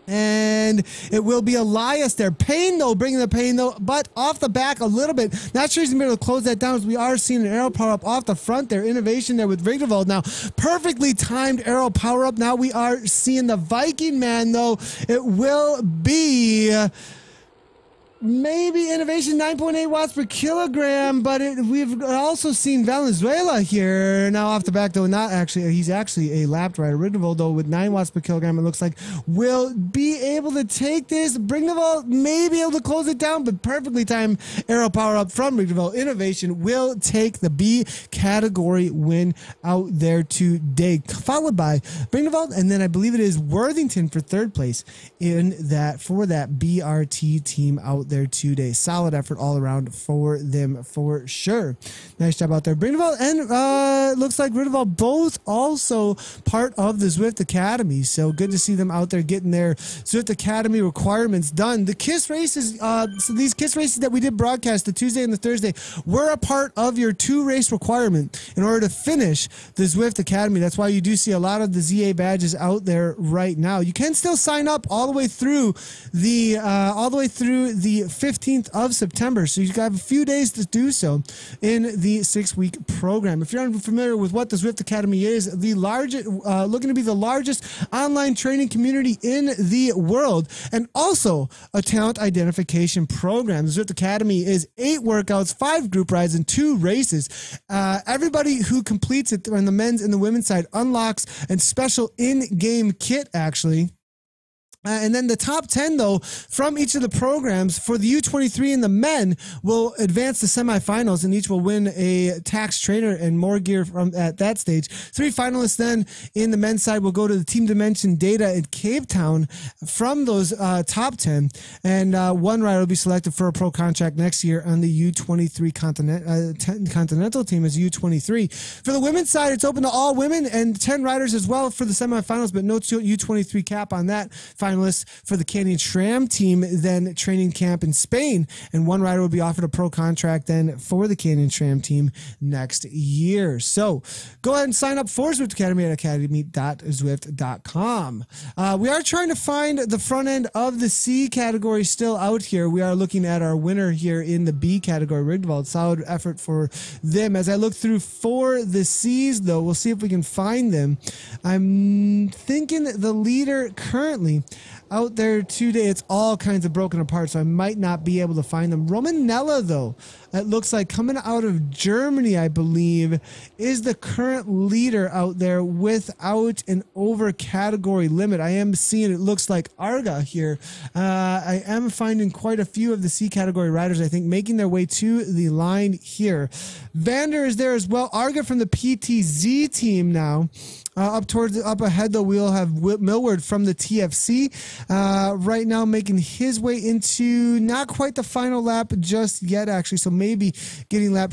And it will be Elias there. Payne, though, bringing the Payne, though, but off the back a little bit. Not sure he's going to be able to close that down as we are seeing an arrow power-up off the front there. Innovation there with Rigdervold now. Perfectly timed arrow power-up. Now we are seeing the Viking man, though. It will be maybe innovation 9.8 watts per kilogram, but we've also seen Valenzuela here. Now off the back, though, not actually, he's actually a lapped rider. Rigneval, though, with 9 watts per kilogram, it looks like will be able to take this. Rigneval may be able to close it down, but perfectly timed aero power up from Rigneval. Innovation will take the B category win out there today, followed by Rigneval, and then I believe it is Worthington for third place in that for that BRT team out there today. Solid effort all around for them for sure. Nice job out there, Rigneval, and looks like Rigneval both also part of the Zwift Academy. So good to see them out there getting their Zwift Academy requirements done. The KISS races, so these KISS races that we did broadcast, the Tuesday and the Thursday, were a part of your 2-race requirement in order to finish the Zwift Academy. That's why you do see a lot of the ZA badges out there right now. You can still sign up all the way through the 15th of September. So you've got a few days to do so in the 6-week program. If you're unfamiliar with what the Zwift Academy is, the largest, looking to be the largest online training community in the world, and also a talent identification program. The Zwift Academy is 8 workouts, 5 group rides, and 2 races. Everybody who completes it on the men's and the women's side unlocks a special in-game kit, actually. And then the top 10, though, from each of the programs for the U23 and the men will advance to semifinals, and each will win a tax trainer and more gear from at that stage. 3 finalists then in the men's side will go to the Team Dimension Data at Cape Town from those top 10, and 1 rider will be selected for a pro contract next year on the U23 Continental team as U23. For the women's side, it's open to all women and 10 riders as well for the semifinals, but no U23 cap on that finalist for the Canyon SRAM team, then training camp in Spain, and 1 rider will be offered a pro contract then for the Canyon SRAM team next year. So go ahead and sign up for Zwift Academy at academy.zwift.com. We are trying to find the front end of the C category still out here. We are looking at our winner here in the B category, Rigneval. Solid effort for them. As I look through for the C's, though, we'll see if we can find them. I'm thinking the leader currently out there today, it's all kinds of broken apart, so I might not be able to find them. Romanella, though, it looks like coming out of Germany, I believe, is the current leader out there without an over category limit. I am seeing, it looks like Arga here. I am finding quite a few of the C category riders, I think, making their way to the line here. Vander is there as well. Arga from the PTZ team now. Up ahead, though, we'll have Millward from the TFC right now making his way into not quite the final lap just yet, actually, so maybe getting lapped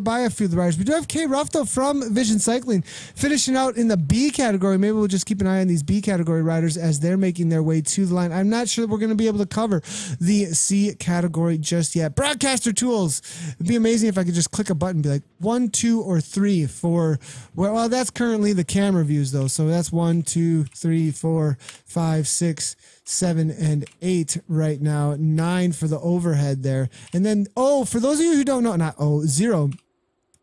by a few of the riders. We do have K. Ruff, though, from Vision Cycling finishing out in the B category. Maybe we'll just keep an eye on these B category riders as they're making their way to the line. I'm not sure that we're going to be able to cover the C category just yet. Broadcaster tools. It'd be amazing if I could just click a button and be like 1, 2, or 3 for, well, that's currently the camera views, though, so that's 1, 2, 3, 4, 5, 6, 7, and 8 right now. 9 for the overhead there, and then for those of you who don't know, 0.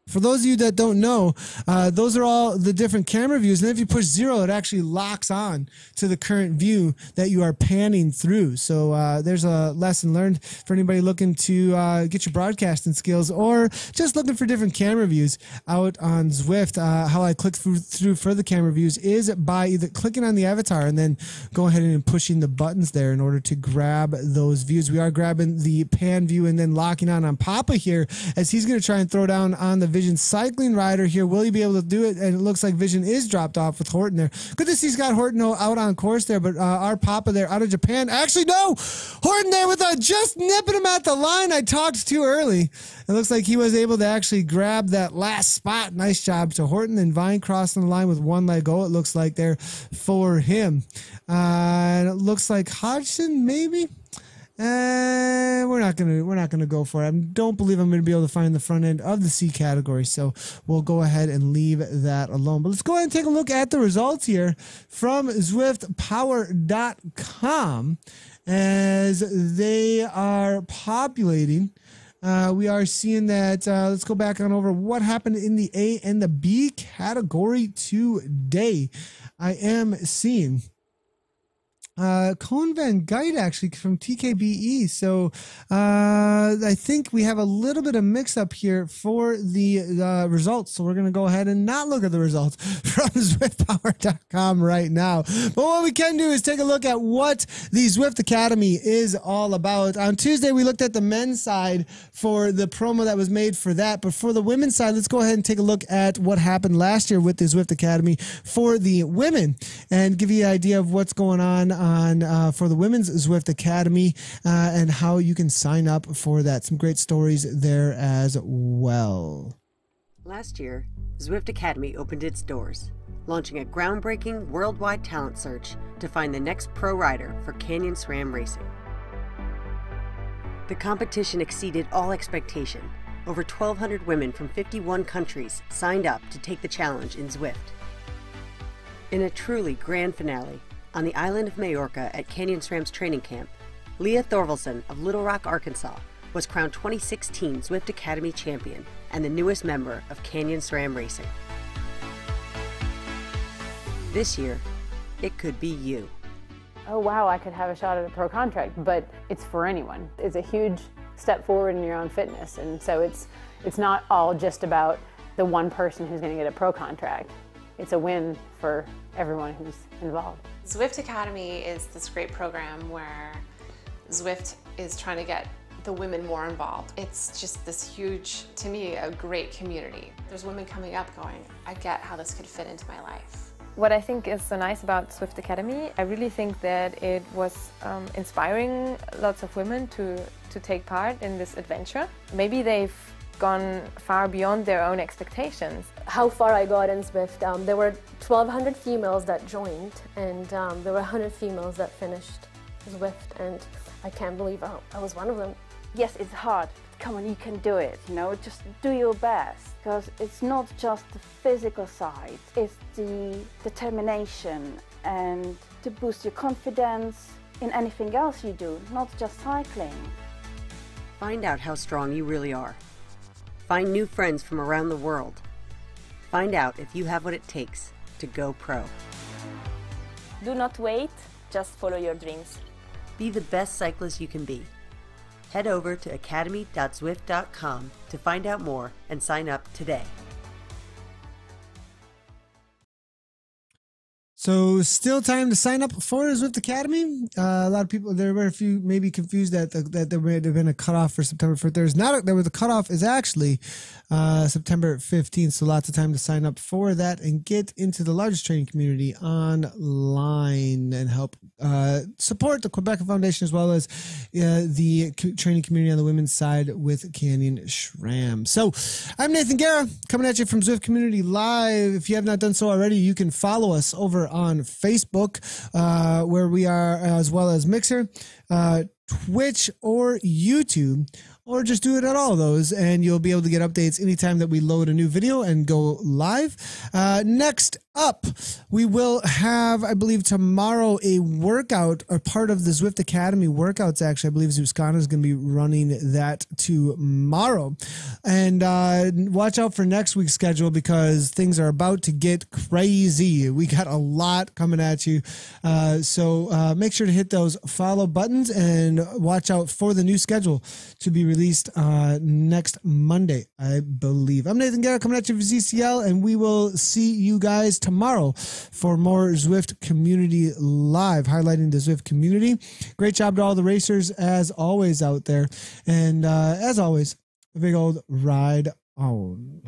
For those of you that don't know, those are all the different camera views, and if you push 0, it actually locks on to the current view that you are panning through. So there's a lesson learned for anybody looking to get your broadcasting skills, or just looking for different camera views out on Zwift. How I click through for the camera views is by either clicking on the avatar and then go ahead and pushing the buttons there in order to grab those views. We are grabbing the pan view and then locking on Papa here, as he's going to try and throw down on the Vision Cycling rider here. Will he be able to do it? And it looks like Vision is dropped off with Horton there. Good to see Scott Horton out on course there, but our Papa there out of Japan. Actually, no! Horton there with just nipping him at the line. I talked too early. It looks like he was able to actually grab that last spot. Nice job to Horton, and Vine crossing the line with 1 leg go, it looks like there for him. And it looks like Hodgson maybe. We're not gonna go for it. I don't believe I'm gonna be able to find the front end of the C category, so we'll go ahead and leave that alone. But let's go ahead and take a look at the results here from ZwiftPower.com as they are populating. We are seeing that. Let's go back on over what happened in the A and the B category today. I am seeing Cohn Van Geit actually from TKBE. So I think we have a little bit of mix up here for the results. So we're going to go ahead and not look at the results from ZwiftPower.com right now. But what we can do is take a look at what the Zwift Academy is all about. On Tuesday, we looked at the men's side for the promo that was made for that. But for the women's side, let's go ahead and take a look at what happened last year with the Zwift Academy for the women and give you an idea of what's going on for the Women's Zwift Academy and how you can sign up for that. Some great stories there as well. Last year, Zwift Academy opened its doors, launching a groundbreaking worldwide talent search to find the next pro rider for Canyon SRAM Racing. The competition exceeded all expectation. Over 1,200 women from 51 countries signed up to take the challenge in Zwift. In a truly grand finale, on the island of Majorca at Canyon SRAM's training camp, Leah Thorvaldsen of Little Rock, Arkansas, was crowned 2016 Zwift Academy champion and the newest member of Canyon SRAM Racing. This year, it could be you. Oh wow, I could have a shot at a pro contract, but it's for anyone. It's a huge step forward in your own fitness, and so it's not all just about the one person who's going to get a pro contract. It's a win for everyone who's involved. Zwift Academy is this great program where Zwift is trying to get the women more involved. It's just this huge, to me, a great community. There's women coming up going, I get how this could fit into my life. What I think is so nice about Zwift Academy, I really think that it was inspiring lots of women to take part in this adventure. Maybe they've gone far beyond their own expectations. How far I got in Zwift, there were 1,200 females that joined, and there were 100 females that finished Zwift, and I can't believe I was one of them. Yes, it's hard. Come on, you can do it, you know, just do your best. Because it's not just the physical side, it's the determination and to boost your confidence in anything else you do, not just cycling. Find out how strong you really are. Find new friends from around the world. Find out if you have what it takes to go pro. Do not wait, just follow your dreams. Be the best cyclist you can be. Head over to academy.zwift.com to find out more and sign up today. So still time to sign up for Zwift Academy. A lot of people, there were a few maybe confused that there may have been a cutoff for September 1st. There's not, there was a cutoff is actually September 15th. So lots of time to sign up for that and get into the largest training community online and help support the Qhubeka Foundation as well as the training community on the women's side with Canyon SRAM. So I'm Nathan Guerra coming at you from Zwift Community Live. If you have not done so already, you can follow us over on Facebook, where we are, as well as Mixer, Twitch, or YouTube, or just do it at all of those, and you'll be able to get updates anytime that we load a new video and go live. Next up, we will have, I believe, tomorrow a workout, or part of the Zwift Academy workouts. Actually, I believe Zuskana is going to be running that tomorrow. And watch out for next week's schedule because things are about to get crazy. We got a lot coming at you. So make sure to hit those follow buttons and watch out for the new schedule to be released next Monday, I believe. I'm Nathan Guerra coming at you for ZCL, and we will see you guys tomorrow for more Zwift Community Live, highlighting the Zwift community. Great job to all the racers as always out there. And as always, a big old ride on.